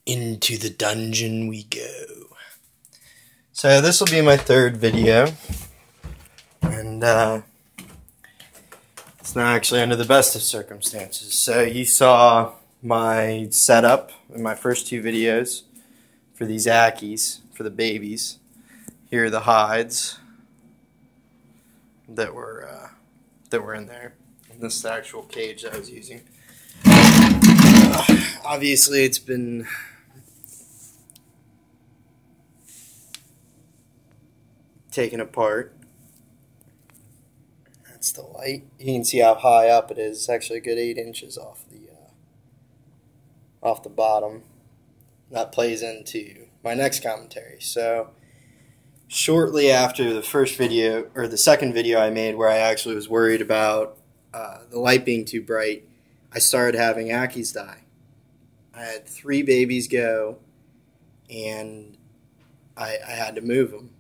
Into the dungeon we go. So this will be my third video, and it's not actually under the best of circumstances. So you saw my setup in my first two videos for these Ackies, for the babies. Here are the hides that were in there. And this is the actual cage that I was using. Obviously, it's been taken apart. That's the light. You can see how high up it is. It's actually a good 8 inches off the bottom. That plays into my next commentary. So shortly after the first video, or the second video I made, where I actually was worried about the light being too bright, I started having Ackies die. I had 3 babies go, and I had to move them.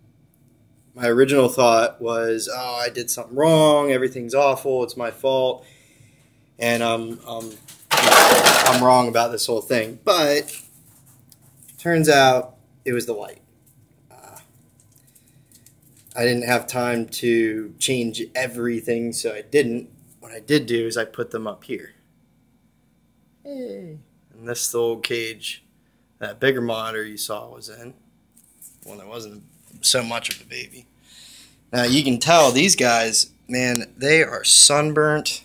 My original thought was, oh, I did something wrong, everything's awful, it's my fault, and I'm wrong about this whole thing. But turns out it was the light. I didn't have time to change everything, so I didn't. What I did do is I put them up here. Hey. And this is the old cage that bigger monitor you saw was in. One that wasn't so much of a baby. Now you can tell these guys, man, they are sunburnt.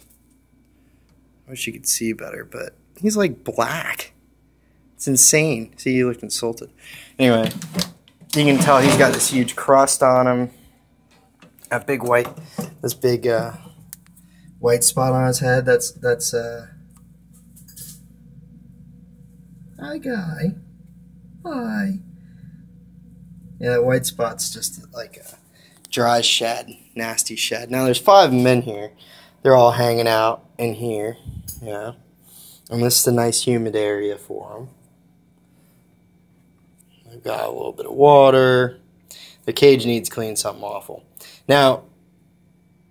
I wish you could see better, but he's like black. It's insane. See, you looked insulted. Anyway, you can tell he's got this huge crust on him. This big white spot on his head. That's hi, guy. Hi. Yeah, that white spot's just like a dry shed, nasty shed. Now there's 5 of them in here. They're all hanging out in here, yeah. And this is a nice humid area for them. I've got a little bit of water. The cage needs clean, something awful. Now,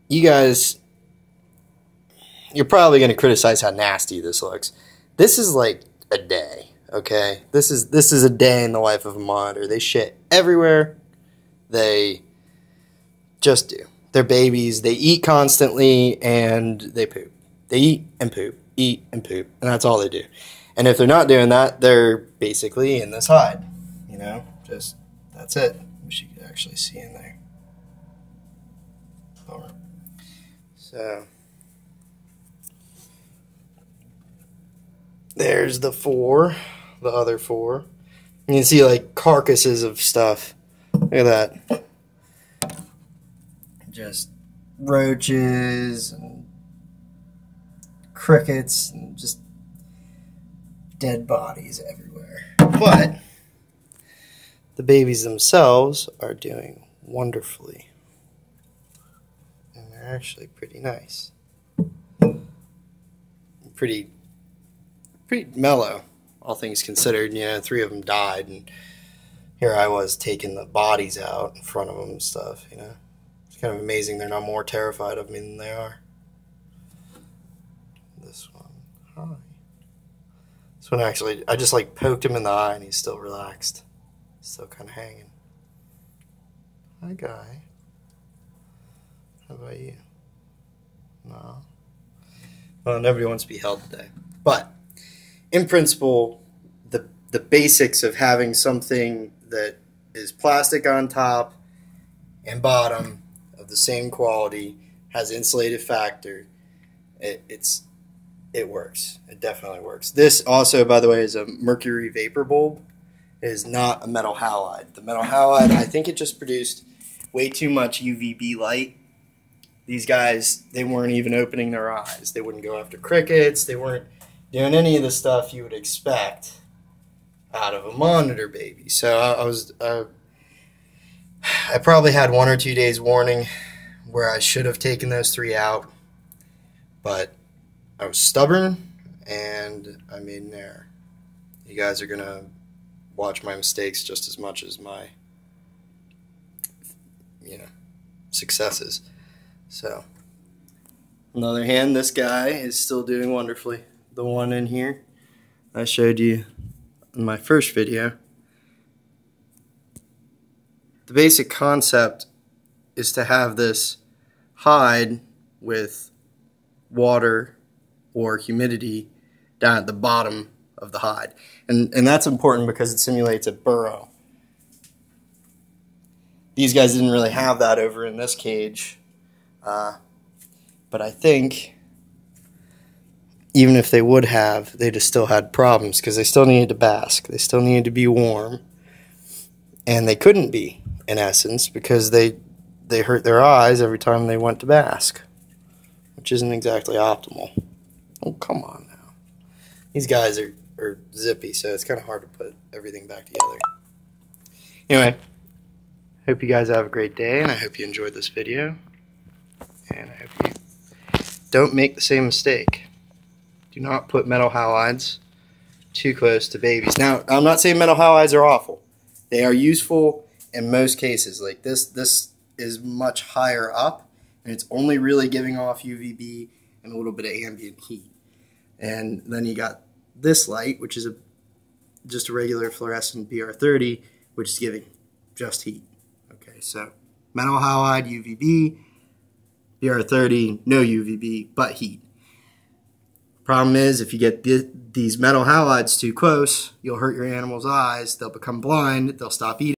you guys, you're probably going to criticize how nasty this looks. This is like a day. Okay, this is a day in the life of a monitor. They shit everywhere. They just do. They're babies. They eat constantly and they poop. They eat and poop, and that's all they do. And if they're not doing that, they're basically in this hide. You know, just that's it. Wish you could actually see in there. Bummer. So there's the 4. The other 4. You can see like carcasses of stuff. Look at that. Just roaches and crickets and just dead bodies everywhere. But the babies themselves are doing wonderfully. And they're actually pretty nice. Pretty mellow. All things considered, you know, 3 of them died, and here I was taking the bodies out in front of them and stuff, you know. It's kind of amazing they're not more terrified of me than they are. This one, hi. This one actually, I just like poked him in the eye and he's still relaxed. Still kind of hanging. Hi, guy. How about you? No. Well, nobody wants to be held today. But in principle, the basics of having something that is plastic on top and bottom of the same quality, has insulative factor, it works. It definitely works. This also, by the way, is a mercury vapor bulb. It is not a metal halide. The metal halide, I think it just produced way too much UVB light. These guys, they weren't even opening their eyes. They wouldn't go after crickets. They weren't doing any of the stuff you would expect out of a monitor baby. So I probably had 1 or 2 days warning where I should have taken those 3 out, but I was stubborn and I made an error. You guys are gonna watch my mistakes just as much as my, you know, successes. So, on the other hand, this guy is still doing wonderfully. The one in here I showed you in my first video, the basic concept is to have this hide with water or humidity down at the bottom of the hide. And that's important because it simulates a burrow. These guys didn't really have that over in this cage, but I think even if they would have, they just still had problems because they still needed to bask. They still needed to be warm, and they couldn't be, in essence, because they hurt their eyes every time they went to bask, which isn't exactly optimal. Oh, come on now. These guys are zippy, so it's kind of hard to put everything back together. Anyway, hope you guys have a great day, and I hope you enjoyed this video. And I hope you don't make the same mistake. Do not put metal halides too close to babies. Now, I'm not saying metal halides are awful. They are useful in most cases. Like this is much higher up, and it's only really giving off UVB and a little bit of ambient heat. And then you got this light, which is just a regular fluorescent BR30, which is giving just heat. Okay, so metal halide, UVB, BR30, no UVB, but heat. Problem is, if you get these metal halides too close, you'll hurt your animal's eyes, they'll become blind, they'll stop eating.